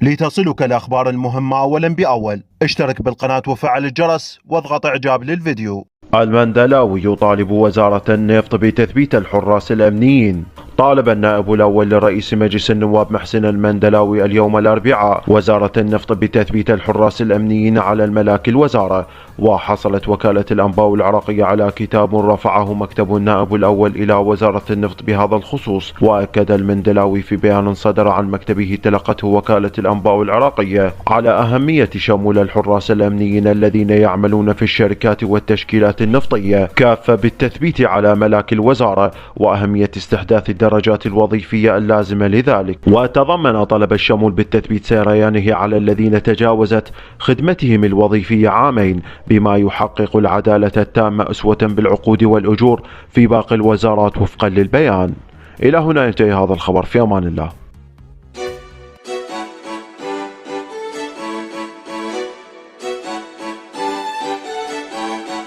لتصلك الأخبار المهمة أولا بأول، اشترك بالقناة وفعل الجرس واضغط إعجاب للفيديو. المندلاوي يطالب وزارة النفط بتثبيت الحراس الأمنيين. طالب النائب الأول لرئيس مجلس النواب محسن المندلاوي اليوم الأربعاء وزارة النفط بتثبيت الحراس الأمنيين على الملاك الوزارة. وحصلت وكالة الأنباء العراقية على كتاب رفعه مكتب النائب الأول إلى وزارة النفط بهذا الخصوص. وأكد المندلاوي في بيان صدر عن مكتبه تلقته وكالة الأنباء العراقية على أهمية شمول الحراس الأمنيين الذين يعملون في الشركات والتشكيلات النفطية كافة بالتثبيت على ملاك الوزارة، وأهمية استحداث الدرجات الوظيفية اللازمة لذلك. وتضمن طلب الشمول بالتثبيت سريانه على الذين تجاوزت خدمتهم الوظيفية عامين، بما يحقق العدالة التامة أسوة بالعقود والأجور في باقي الوزارات وفقا للبيان. إلى هنا ينتهي هذا الخبر، في أمان الله.